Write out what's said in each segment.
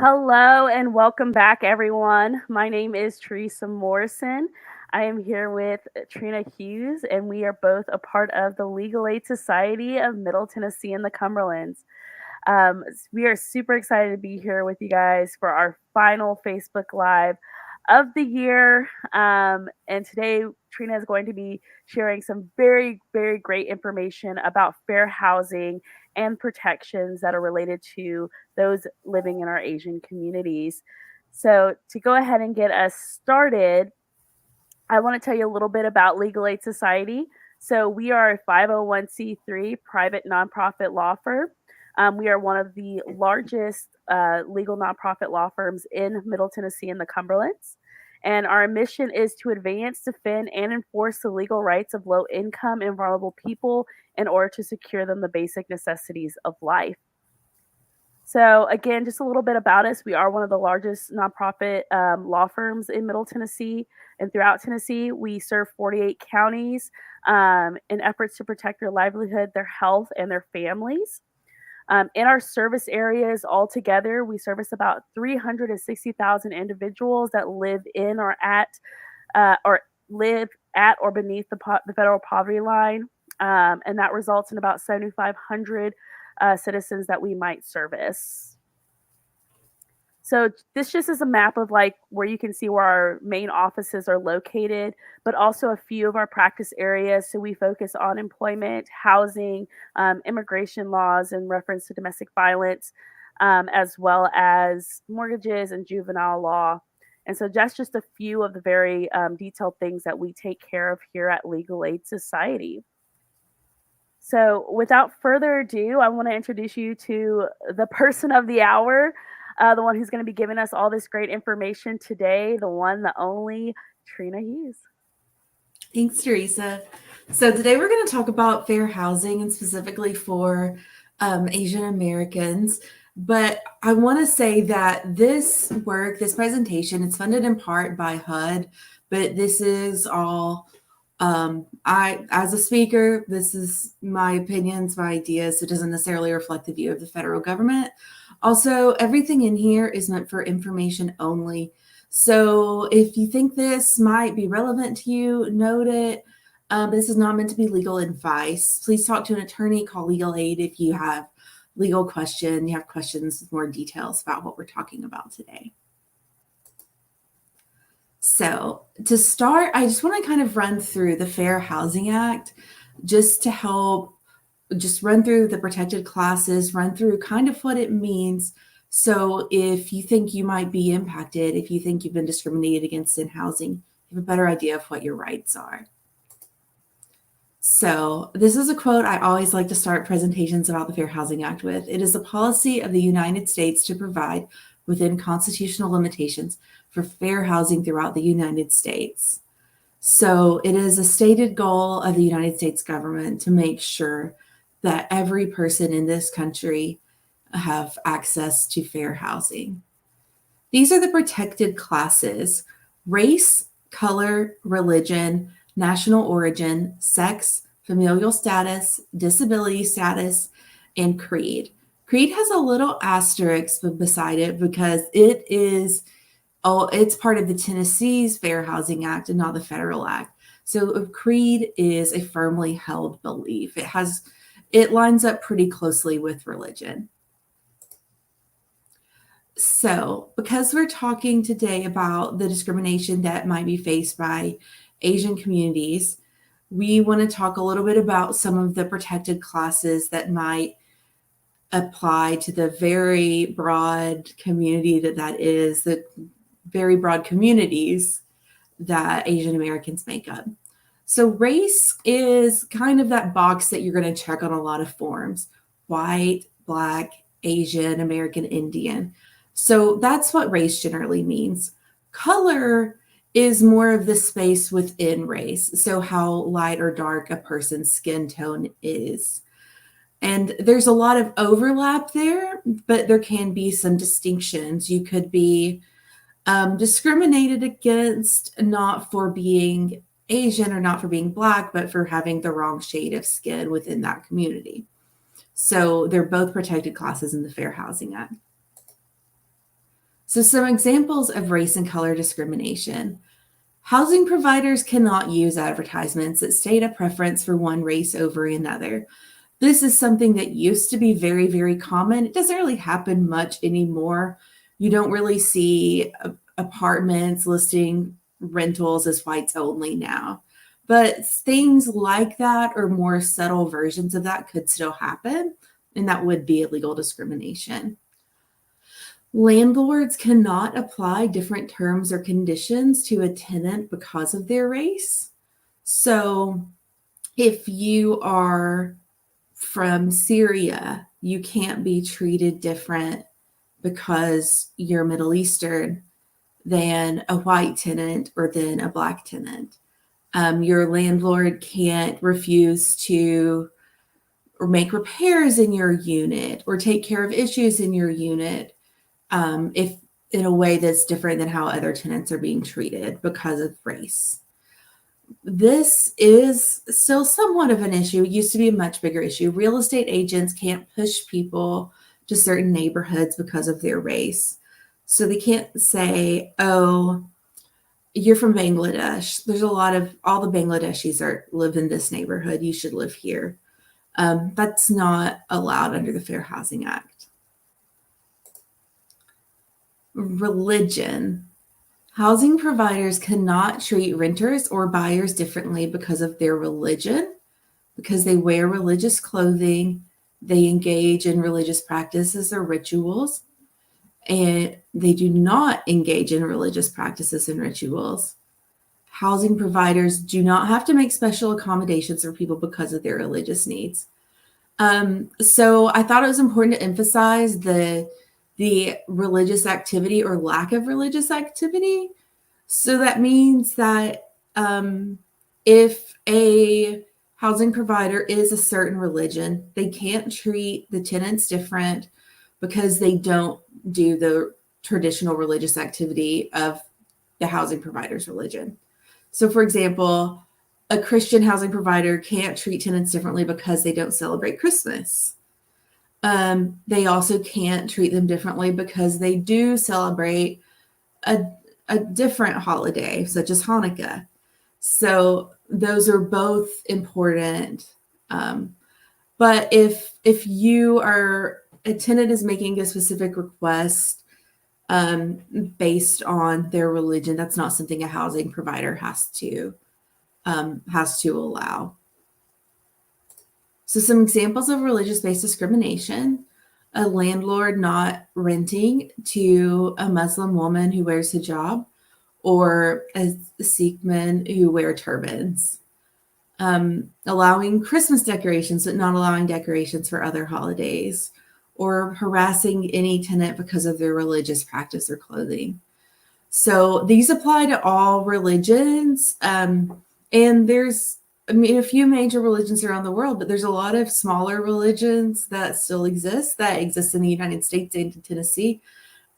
Hello and welcome back, everyone. My name is Teresa Morrison. I am here with Trina Hughes, and we are both a part of the Legal Aid Society of Middle Tennessee and the Cumberlands. We are super excited to be here with you guys for our final Facebook Live of the year. And today, Trina is going to be sharing some very, very great information about fair housing and protections that are related to those living in our Asian communities. So, to go ahead and get us started, I want to tell you a little bit about Legal Aid Society. So, we are a 501c3 private nonprofit law firm. We are one of the largest legal nonprofit law firms in Middle Tennessee and the Cumberlands. And our mission is to advance, defend, and enforce the legal rights of low income and vulnerable people in order to secure them the basic necessities of life. So, again, just a little bit about us. We are one of the largest nonprofit law firms in Middle Tennessee and throughout Tennessee. We serve 48 counties in efforts to protect their livelihood, their health, and their families. In our service areas altogether, we service about 360,000 individuals that live in or live at or beneath the federal poverty line, and that results in about 7,500 citizens that we might service. So this just is a map of like where you can see where our main offices are located, but also a few of our practice areas. So we focus on employment, housing, immigration laws in reference to domestic violence, as well as mortgages and juvenile law. And so that's just a few of the very detailed things that we take care of here at Legal Aid Society. So, without further ado, I want to introduce you to the person of the hour, the one who's going to be giving us all this great information today, the one, the only, Trina Hughes. Thanks, Teresa. So today we're going to talk about fair housing and specifically for Asian Americans. But I want to say that this presentation, it's funded in part by HUD, but this is all as a speaker, this is my opinions, my ideas. It doesn't necessarily reflect the view of the federal government. Also, everything in here is meant for information only. So if you think this might be relevant to you, note it. This is not meant to be legal advice. Please talk to an attorney, call legal aid if you have legal question, you have questions with more details about what we're talking about today. So to start, I just want to kind of run through the Fair Housing Act just to help just run through the protected classes, run through kind of what it means. So if you think you might be impacted, if you think you've been discriminated against in housing, you have a better idea of what your rights are. So this is a quote I always like to start presentations about the Fair Housing Act with. It is a policy of the United States to provide, within constitutional limitations, for fair housing throughout the United States. So it is a stated goal of the United States government to make sure that every person in this country have access to fair housing. These are the protected classes: race, color, religion, national origin, sex, familial status, disability status, and creed. Creed has a little asterisk beside it because it's part of the Tennessee's Fair Housing Act and not the federal act. So a creed is a firmly held belief. It lines up pretty closely with religion. So, because we're talking today about the discrimination that might be faced by Asian communities, we want to talk a little bit about some of the protected classes that might apply to the very broad community that is, the very broad communities that Asian Americans make up. So race is kind of that box that you're going to check on a lot of forms: white, Black, Asian, American Indian. So that's what race generally means. Color is more of the space within race. So how light or dark a person's skin tone is. And there's a lot of overlap there, but there can be some distinctions. You could be discriminated against not for being Asian or not for being Black, but for having the wrong shade of skin within that community. So they're both protected classes in the Fair Housing Act. So some examples of race and color discrimination. Housing providers cannot use advertisements that state a preference for one race over another. This is something that used to be very, very common. It doesn't really happen much anymore. You don't really see apartments listing rentals as whites only now. But things like that or more subtle versions of that could still happen, and that would be illegal discrimination. Landlords cannot apply different terms or conditions to a tenant because of their race. So if you are from Syria, you can't be treated different because you're Middle Eastern than a white tenant or than a Black tenant. Your landlord can't refuse to or make repairs in your unit or take care of issues in your unit if in a way that's different than how other tenants are being treated because of race. This is still somewhat of an issue. It used to be a much bigger issue. Real estate agents can't push people to certain neighborhoods because of their race. So they can't say, oh, you're from Bangladesh. There's a lot of all the Bangladeshis live in this neighborhood. You should live here. That's not allowed under the Fair Housing Act. Religion. Housing providers cannot treat renters or buyers differently because of their religion, because they wear religious clothing, they engage in religious practices or rituals, and they do not engage in religious practices and rituals. Housing providers do not have to make special accommodations for people because of their religious needs. So I thought it was important to emphasize the religious activity or lack of religious activity. So that means that if a housing provider is a certain religion, they can't treat the tenants different because they don't do the traditional religious activity of the housing provider's religion. So, for example, a Christian housing provider can't treat tenants differently because they don't celebrate Christmas. They also can't treat them differently because they do celebrate a different holiday, such as Hanukkah. So those are both important. But if you are a tenant is making a specific request based on their religion, that's not something a housing provider has to allow. So some examples of religious-based discrimination: a landlord not renting to a Muslim woman who wears hijab or a Sikh men who wear turbans. Allowing Christmas decorations, but not allowing decorations for other holidays, or harassing any tenant because of their religious practice or clothing. So these apply to all religions. And there's, a few major religions around the world, but there's a lot of smaller religions that still exist in the United States and in Tennessee.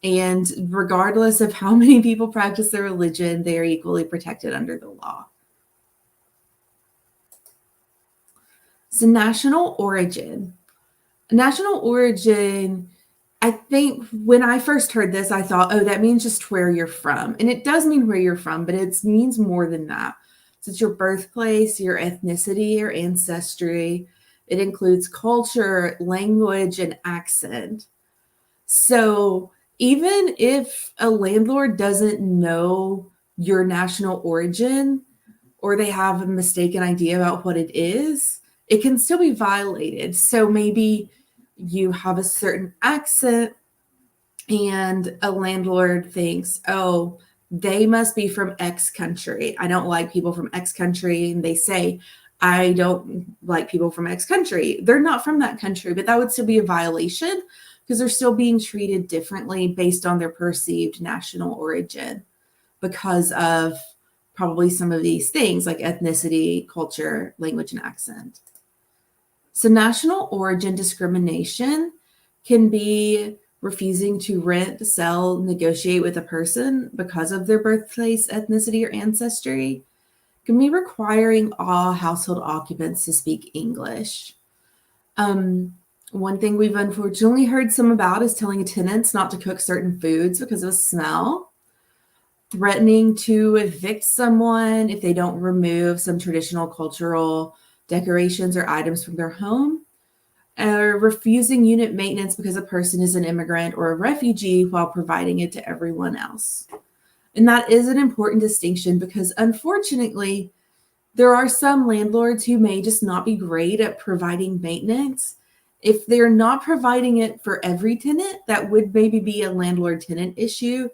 And regardless of how many people practice their religion, they are equally protected under the law. So national origin. National origin, I think when I first heard this, I thought, oh, that means just where you're from. And it does mean where you're from, but it means more than that. So it's your birthplace, your ethnicity, your ancestry. It includes culture, language, and accent. So even if a landlord doesn't know your national origin or they have a mistaken idea about what it is, it can still be violated. So maybe you have a certain accent and a landlord thinks, oh, they must be from X country. I don't like people from X country. And they say, I don't like people from X country. They're not from that country, but that would still be a violation because they're still being treated differently based on their perceived national origin because of probably some of these things like ethnicity, culture, language, and accent. So national origin discrimination can be refusing to rent, sell, negotiate with a person because of their birthplace, ethnicity, or ancestry. It can be requiring all household occupants to speak English. One thing we've unfortunately heard some about is telling tenants not to cook certain foods because of smell, threatening to evict someone if they don't remove some traditional cultural decorations or items from their home, or refusing unit maintenance because a person is an immigrant or a refugee while providing it to everyone else. And that is an important distinction because unfortunately, there are some landlords who may just not be great at providing maintenance. If they're not providing it for every tenant, that would maybe be a landlord tenant issue,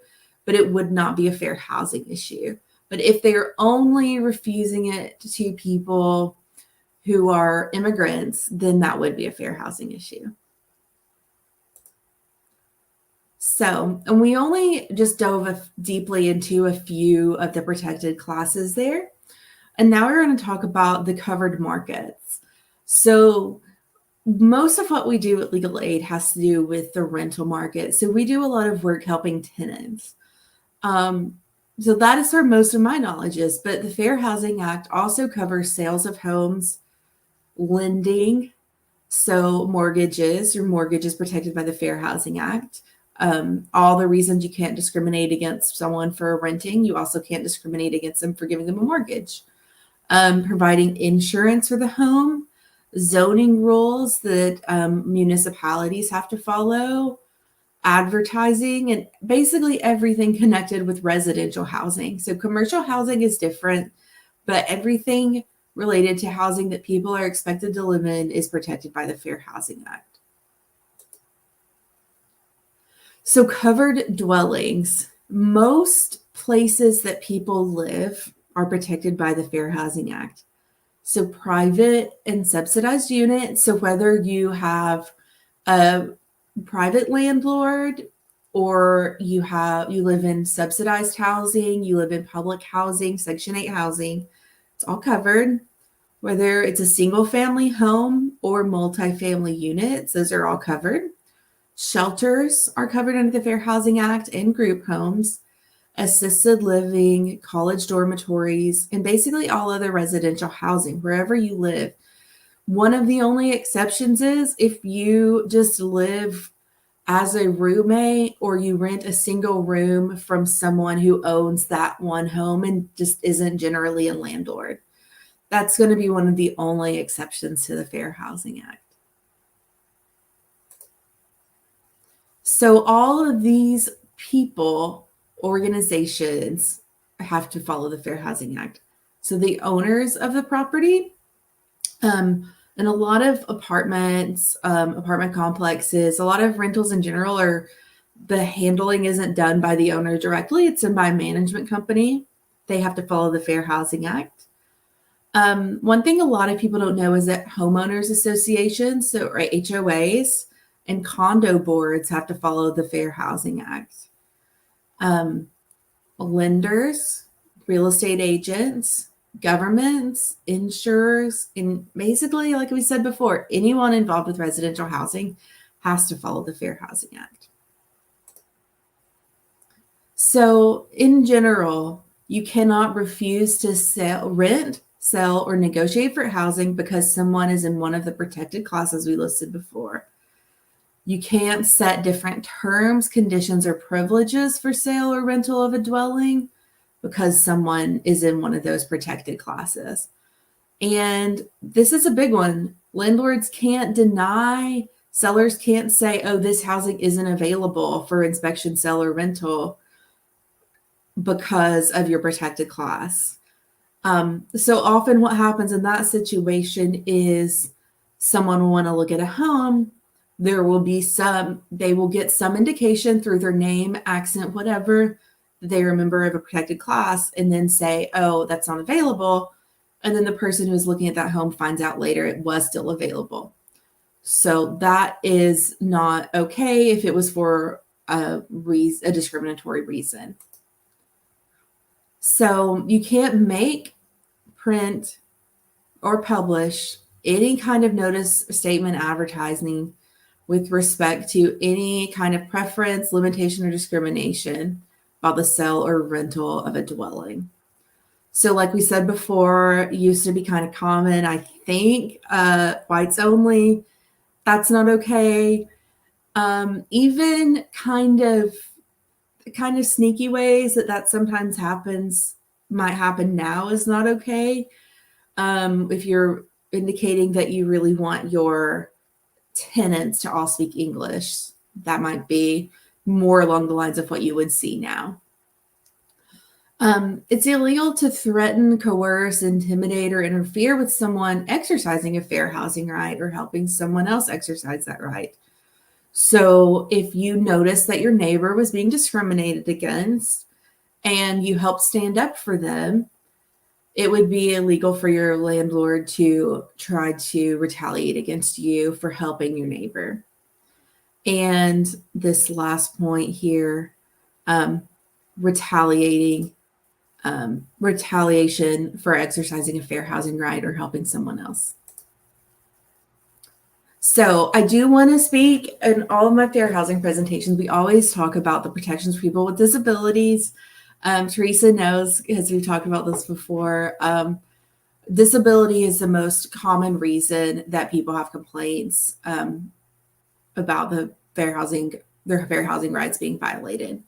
but it would not be a fair housing issue. But if they're only refusing it to people who are immigrants, then that would be a fair housing issue. So, and we only just dove deeply into a few of the protected classes there. And now we're going to talk about the covered markets. So, most of what we do at Legal Aid has to do with the rental market. So, we do a lot of work helping tenants. So, that is where most of my knowledge is. But the Fair Housing Act also covers sales of homes, lending, so mortgages. Your mortgage is protected by the Fair Housing Act. All the reasons you can't discriminate against someone for renting, you also can't discriminate against them for giving them a mortgage. Providing insurance for the home, zoning rules that municipalities have to follow, advertising, and basically everything connected with residential housing. So commercial housing is different, but everything related to housing that people are expected to live in is protected by the Fair Housing Act. So covered dwellings, most places that people live are protected by the Fair Housing Act. So private and subsidized units, so whether you have a private landlord or you live in subsidized housing, you live in public housing, Section 8 housing, it's all covered. Whether it's a single family home or multifamily units, those are all covered. Shelters are covered under the Fair Housing Act and group homes, assisted living, college dormitories, and basically all other residential housing, wherever you live. One of the only exceptions is if you just live as a roommate or you rent a single room from someone who owns that one home and just isn't generally a landlord. That's going to be one of the only exceptions to the Fair Housing Act. So all of these people, organizations have to follow the Fair Housing Act. So the owners of the property, and a lot of apartments, apartment complexes, a lot of rentals in general the handling isn't done by the owner directly. It's done by a management company. They have to follow the Fair Housing Act. One thing a lot of people don't know is that homeowners associations, so or HOAs, and condo boards have to follow the Fair Housing Act. Lenders, real estate agents, governments, insurers, and basically, like we said before, anyone involved with residential housing has to follow the Fair Housing Act. So in general, you cannot refuse to rent, sell, or negotiate for housing because someone is in one of the protected classes we listed before. You can't set different terms, conditions, or privileges for sale or rental of a dwelling because someone is in one of those protected classes. And this is a big one. Landlords can't deny, sellers can't say, oh, this housing isn't available for inspection, sale, or rental because of your protected class. So often what happens in that situation is someone will want to look at a home. They will get some indication through their name, accent, whatever, that they are a member of a protected class, and then say, oh, that's not available. And then the person who's looking at that home finds out later it was still available. So that is not okay if it was for a discriminatory reason. So you can't make, print, or publish any kind of notice, statement, advertising with respect to any kind of preference, limitation, or discrimination about the sale or rental of a dwelling. So like we said before, it used to be kind of common, I think, whites only. That's not okay. Even kind of sneaky ways that sometimes might happen now is not okay. If you're indicating that you really want your tenants to all speak English, that might be more along the lines of what you would see now. It's illegal to threaten, coerce, intimidate, or interfere with someone exercising a fair housing right or helping someone else exercise that right. So if you notice that your neighbor was being discriminated against and you help stand up for them, it would be illegal for your landlord to try to retaliate against you for helping your neighbor. And this last point here, retaliation for exercising a fair housing right or helping someone else. So I do want to speak in all of my fair housing presentations. We always talk about the protections for people with disabilities. Teresa knows, because we've talked about this before, disability is the most common reason that people have complaints about their fair housing rights being violated.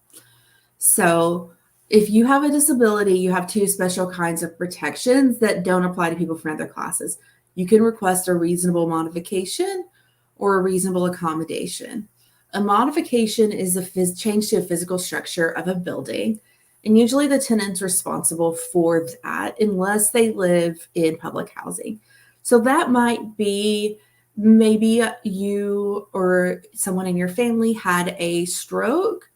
So if you have a disability, you have two special kinds of protections that don't apply to people from other classes. You can request a reasonable modification or a reasonable accommodation. A modification is a change to a physical structure of a building, and usually the tenant's responsible for that unless they live in public housing. So that might be maybe you or someone in your family had a stroke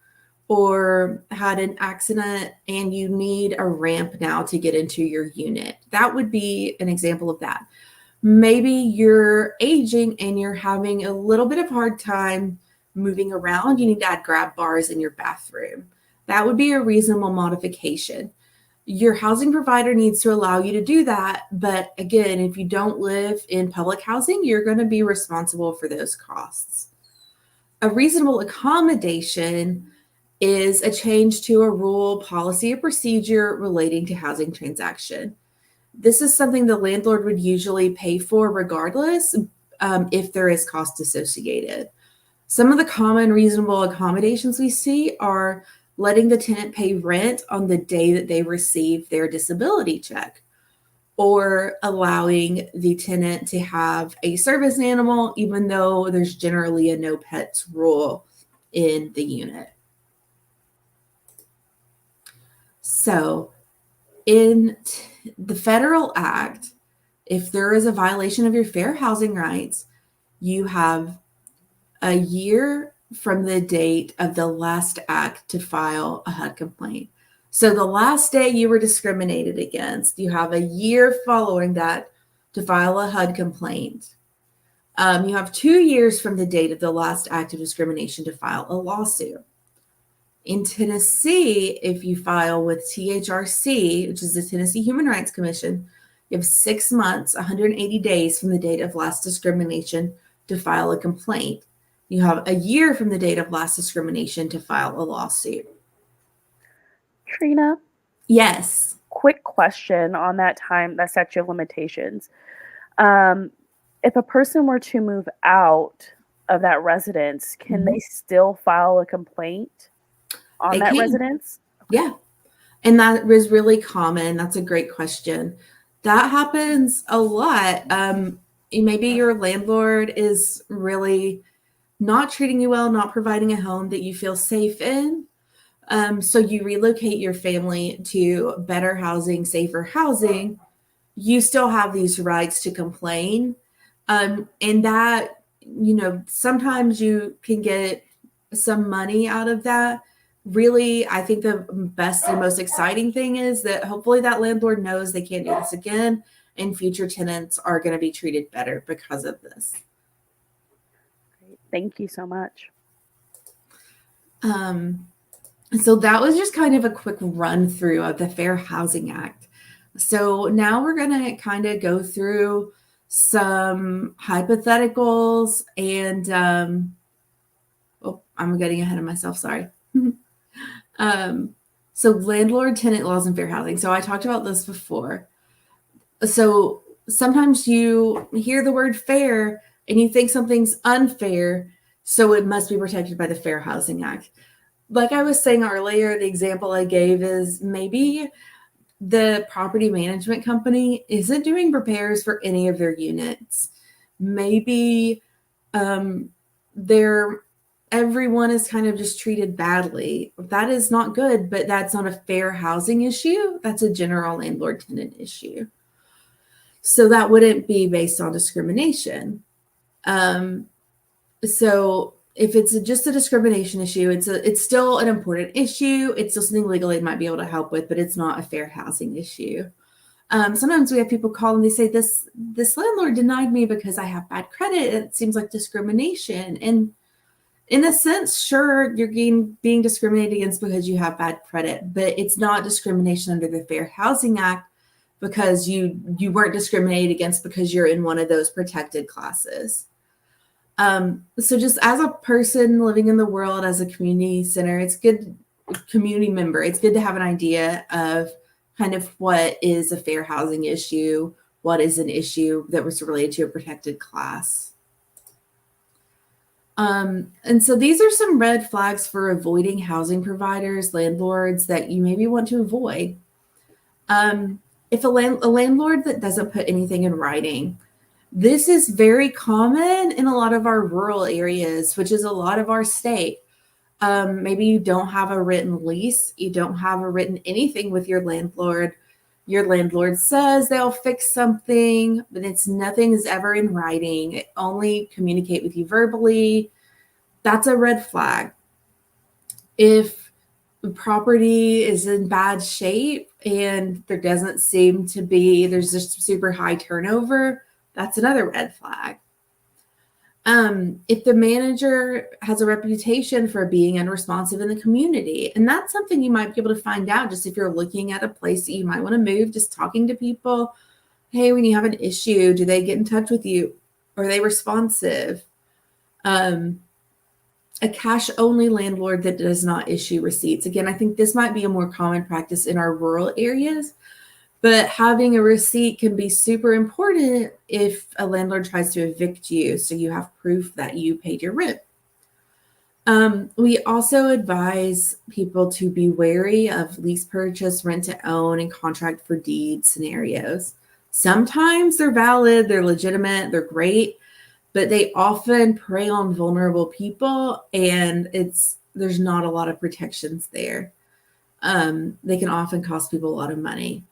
or had an accident and you need a ramp now to get into your unit. That would be an example of that. Maybe you're aging and you're having a little bit of hard time moving around. You need to add grab bars in your bathroom. That would be a reasonable modification. Your housing provider needs to allow you to do that. But again, if you don't live in public housing, you're going to be responsible for those costs. A reasonable accommodation is a change to a rule, policy, or procedure relating to housing transaction. This is something the landlord would usually pay for regardless if there is cost associated. Some of the common reasonable accommodations we see are letting the tenant pay rent on the day that they receive their disability check, or allowing the tenant to have a service animal, even though there's generally a no pets rule in the unit. So in the Federal Act, if there is a violation of your fair housing rights, you have a year from the date of the last act to file a HUD complaint. So the last day you were discriminated against, you have a year following that to file a HUD complaint. You have 2 years from the date of the last act of discrimination to file a lawsuit. In Tennessee, if you file with THRC, which is the Tennessee Human Rights Commission, you have 6 months, 180 days from the date of last discrimination to file a complaint. You have a year from the date of last discrimination to file a lawsuit. Trina? Yes. Quick question on that statute of limitations. If a person were to move out of that residence, can they still file a complaint on that residence? Yeah. And that is really common. That's a great question. That happens a lot. Maybe your landlord is really not treating you well, not providing a home that you feel safe in. So you relocate your family to better housing, safer housing. You still have these rights to complain. And that, sometimes you can get some money out of that. Really, I think the best and most exciting thing is that hopefully that landlord knows they can't do this again, and future tenants are going to be treated better because of this. Great. Thank you so much. So that was just kind of a quick run through of the Fair Housing Act. So now we're going to kind of go through some hypotheticals and I'm getting ahead of myself. Sorry. So landlord tenant laws and fair housing. So I talked about this before. So sometimes you hear the word fair and you think something's unfair, so it must be protected by the Fair Housing Act. Like I was saying earlier, the example I gave is maybe the property management company isn't doing repairs for any of their units. Maybe they're everyone is kind of just treated badly. That is not good, but that's not a fair housing issue. That's a general landlord tenant issue. So that wouldn't be based on discrimination. So if it's just a discrimination issue, it's still an important issue. It's still something legal aid might be able to help with, but it's not a fair housing issue. Sometimes we have people call and they say this landlord denied me because I have bad credit. It seems like discrimination. And in a sense, sure, you're being discriminated against because you have bad credit, but it's not discrimination under the Fair Housing Act because you weren't discriminated against because you're in one of those protected classes. So just as a person living in the world, as a community center, it's good, community member, it's good to have an idea of kind of what is a fair housing issue, what is an issue that was related to a protected class. And so these are some red flags for avoiding housing providers, landlords that you maybe want to avoid. If a landlord that doesn't put anything in writing, this is very common in a lot of our rural areas, which is a lot of our state. Maybe you don't have a written lease, you don't have a written anything with your landlord. Your landlord says they'll fix something, but nothing is ever in writing. It only communicate with you verbally. That's a red flag. If the property is in bad shape and there doesn't seem to be, there's just super high turnover, that's another red flag. If the manager has a reputation for being unresponsive in the community, and that's something you might be able to find out just if you're looking at a place that you might want to move, just talking to people. Hey, when you have an issue, do they get in touch with you? Are they responsive? A cash-only landlord that does not issue receipts. Again, I think this might be a more common practice in our rural areas, but having a receipt can be super important if a landlord tries to evict you, so you have proof that you paid your rent. We also advise people to be wary of lease purchase, rent to own, and contract for deed scenarios. Sometimes they're valid, they're legitimate, they're great, but they often prey on vulnerable people, and there's not a lot of protections there. They can often cost people a lot of money.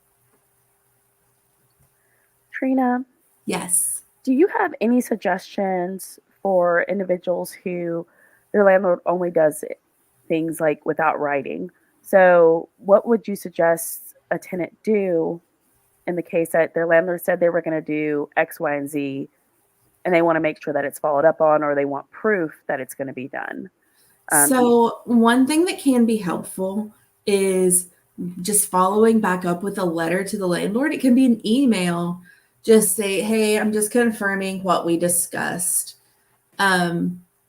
Trina, Yes. do you have any suggestions for individuals who their landlord only does things like without writing? So, what would you suggest a tenant do in the case that their landlord said they were going to do X, Y, and Z, and they want to make sure that it's followed up on, or they want proof that it's going to be done? So one thing that can be helpful is just following back up with a letter to the landlord. It can be an email. Just say, hey, I'm just confirming what we discussed.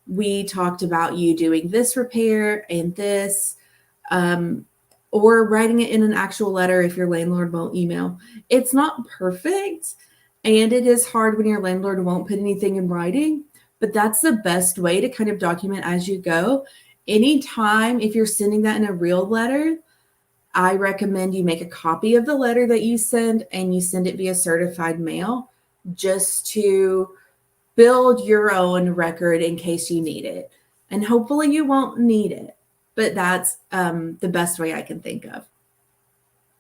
We talked about you doing this repair and this, or writing it in an actual letter if your landlord won't email. It's not perfect, and it is hard when your landlord won't put anything in writing, but that's the best way to kind of document as you go. Anytime, if you're sending that in a real letter, I recommend you make a copy of the letter that you send and you send it via certified mail just to build your own record in case you need it. And hopefully you won't need it, but that's the best way I can think of.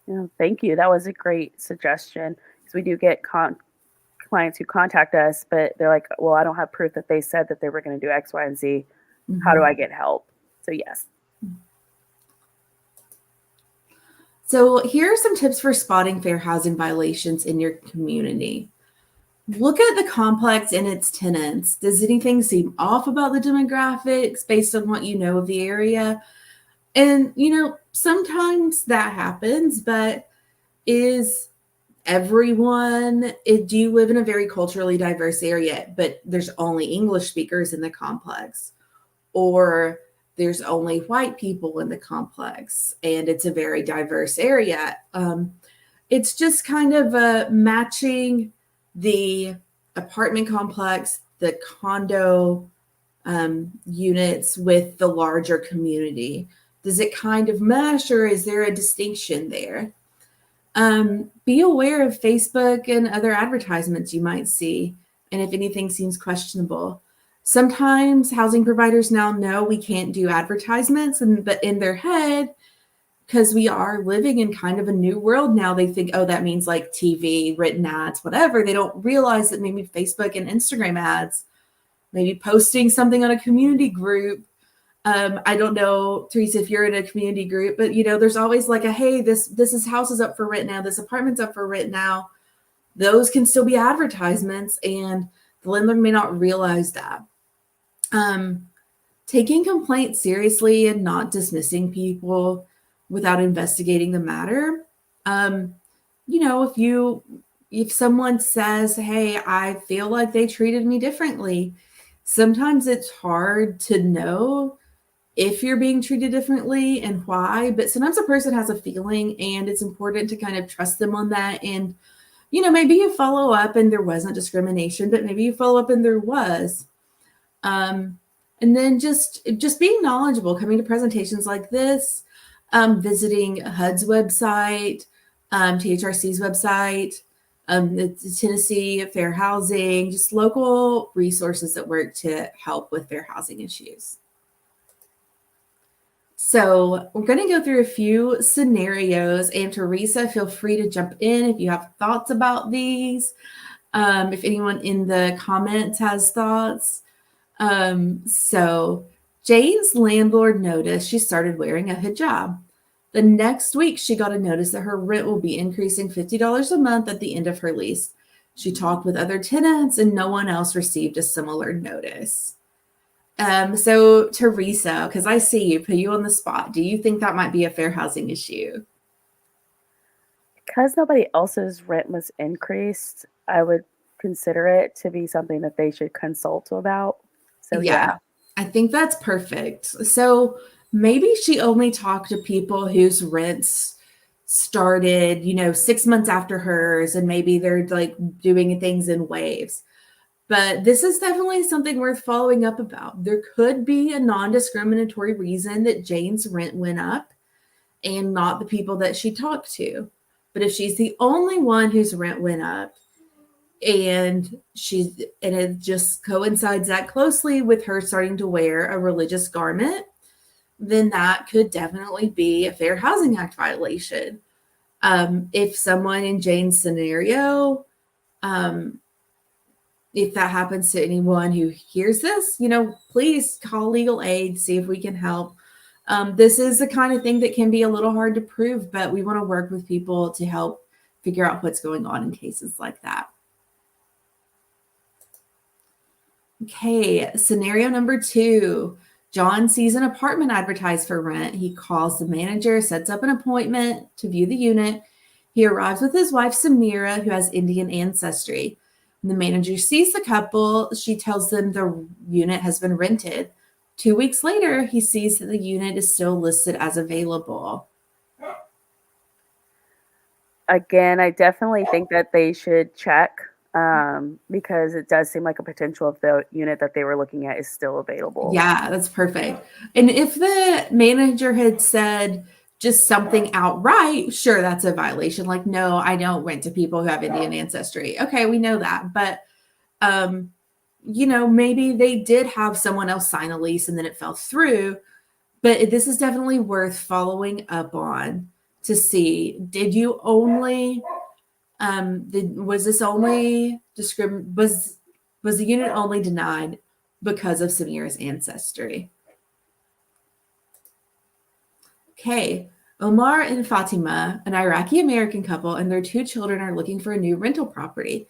Yeah, thank you. That was a great suggestion, because we do get clients who contact us, but they're like, well, I don't have proof that they said that they were going to do X, Y, and Z. How do I get help? So, yes. So here are some tips for spotting fair housing violations in your community. Look at the complex and its tenants. Does anything seem off about the demographics based on what you know of the area? And, sometimes that happens, but is everyone, do you live in a very culturally diverse area, but there's only English speakers in the complex? Or there's only white people in the complex and it's a very diverse area? It's just kind of matching the apartment complex, the condo units with the larger community? Does it kind of mesh, or is there a distinction there? Be aware of Facebook and other advertisements you might see, and if anything seems questionable. Sometimes housing providers now know we can't do advertisements, but in their head, because we are living in kind of a new world now, they think, oh, that means like TV, written ads, whatever. They don't realize that maybe Facebook and Instagram ads, maybe posting something on a community group. I don't know, Teresa, if you're in a community group, but there's always like a, hey, this house is up for rent now, this apartment's up for rent now. Those can still be advertisements, and the landlord may not realize that. Taking complaints seriously and not dismissing people without investigating the matter. If someone says, hey, I feel like they treated me differently, sometimes it's hard to know if you're being treated differently and why, but sometimes a person has a feeling, and it's important to kind of trust them on that. And, maybe you follow up and there wasn't discrimination, but maybe you follow up and there was. And then just being knowledgeable, coming to presentations like this, visiting HUD's website, THRC's website, the Tennessee Fair Housing, just local resources that work to help with fair housing issues. So we're going to go through a few scenarios, and Teresa, feel free to jump in if you have thoughts about these. If anyone in the comments has thoughts. So Jane's landlord noticed she started wearing a hijab. The next week, she got a notice that her rent will be increasing $50 a month at the end of her lease. She talked with other tenants, and no one else received a similar notice. So Teresa, because I see you, put you on the spot, do you think that might be a fair housing issue? Because nobody else's rent was increased, I would consider it to be something that they should consult about. So yeah. I think that's perfect. So maybe she only talked to people whose rents started, 6 months after hers, and maybe they're like doing things in waves. But this is definitely something worth following up about. There could be a non-discriminatory reason that Jane's rent went up and not the people that she talked to. But if she's the only one whose rent went up, and it just coincides that closely with her starting to wear a religious garment, then that could definitely be a Fair Housing Act violation. If someone in Jane's scenario, if that happens to anyone who hears this, please call legal aid, see if we can help. This is the kind of thing that can be a little hard to prove, but we want to work with people to help figure out what's going on in cases like that. Okay, scenario number 2. John sees an apartment advertised for rent. He calls the manager, sets up an appointment to view the unit. He arrives with his wife, Samira, who has Indian ancestry. When the manager sees the couple, she tells them the unit has been rented. 2 weeks later, he sees that the unit is still listed as available. Again, I definitely think that they should check because it does seem like a potential if the unit that they were looking at is still available. Yeah, that's perfect. And if the manager had said just something outright, sure, that's a violation. Like, no, I don't rent to people who have Indian ancestry. Okay, we know that. But, maybe they did have someone else sign a lease and then it fell through. But this is definitely worth following up on to see, did you only, was this only, was the unit only denied because of Samira's ancestry? Okay, Omar and Fatima, an Iraqi-American couple, and their 2 children are looking for a new rental property.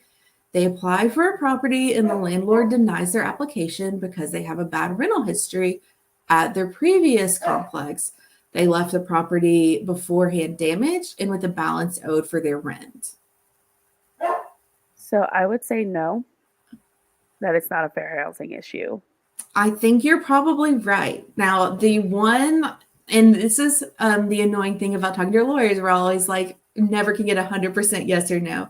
They apply for a property and the landlord denies their application because they have a bad rental history at their previous complex. They left the property beforehand damaged and with a balance owed for their rent. So I would say no, that it's not a fair housing issue. I think you're probably right. Now, and this is the annoying thing about talking to your lawyers, we're always like, never can get 100% yes or no.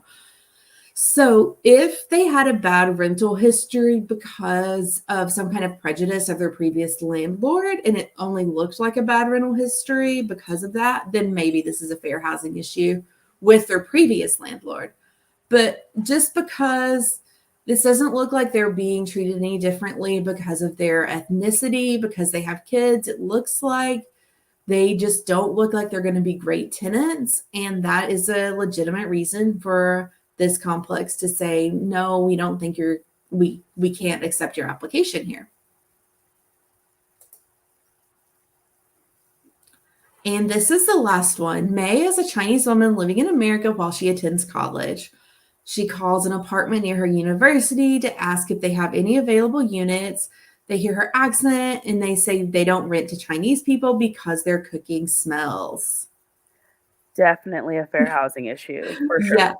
So, if they had a bad rental history because of some kind of prejudice of their previous landlord and it only looked like a bad rental history because of that, then maybe this is a fair housing issue with their previous landlord. But just because this doesn't look like they're being treated any differently because of their ethnicity, because they have kids, it looks like they just don't look like they're going to be great tenants. And that is a legitimate reason for this complex to say, no, we don't think we can't accept your application here. And this is the last one. May is a Chinese woman living in America while she attends college. She calls an apartment near her university to ask if they have any available units. They hear her accent and they say they don't rent to Chinese people because their cooking smells. Definitely a fair housing issue, for sure. Yeah.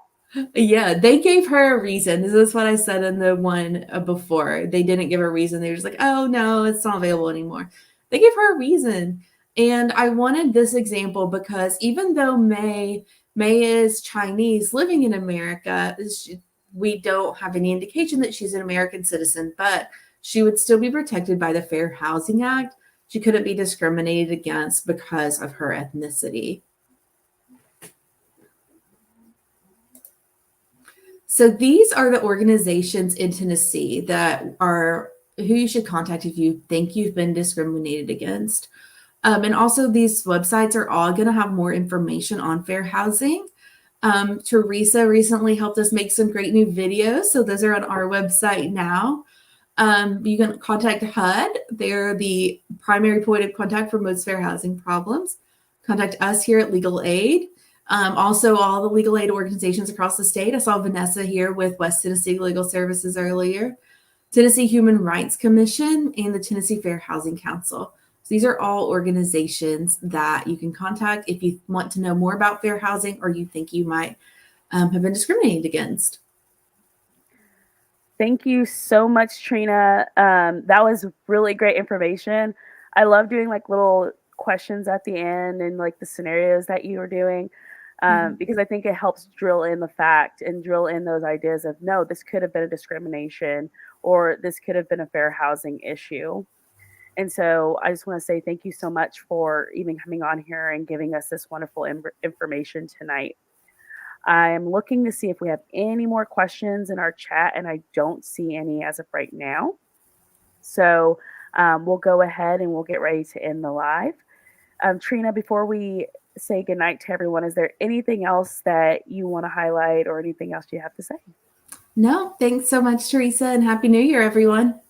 Yeah, they gave her a reason. This is what I said in the one before. They didn't give her a reason. They were just like, oh, no, it's not available anymore. They gave her a reason. And I wanted this example because even though May is Chinese living in America, we don't have any indication that she's an American citizen, but she would still be protected by the Fair Housing Act. She couldn't be discriminated against because of her ethnicity. So these are the organizations in Tennessee that are who you should contact if you think you've been discriminated against. And also these websites are all going to have more information on fair housing. Teresa recently helped us make some great new videos. So those are on our website now. You can contact HUD. They're the primary point of contact for most fair housing problems. Contact us here at Legal Aid. Also, all the legal aid organizations across the state. I saw Vanessa here with West Tennessee Legal Services earlier, Tennessee Human Rights Commission, and the Tennessee Fair Housing Council. So these are all organizations that you can contact if you want to know more about fair housing or you think you might have been discriminated against. Thank you so much, Trina. That was really great information. I love doing like little questions at the end and like the scenarios that you were doing. Because I think it helps drill in the fact and drill in those ideas of no, this could have been a discrimination or this could have been a fair housing issue. And so I just want to say thank you so much for even coming on here and giving us this wonderful information tonight. I'm looking to see if we have any more questions in our chat, and I don't see any as of right now. So we'll go ahead and we'll get ready to end the live. Trina, before we say goodnight to everyone, is there anything else that you want to highlight or anything else you have to say? No, thanks so much, Teresa, and Happy New Year, everyone.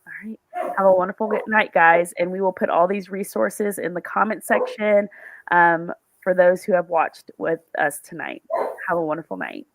All right. Have a wonderful good night, guys. And we will put all these resources in the comment section for those who have watched with us tonight. Have a wonderful night.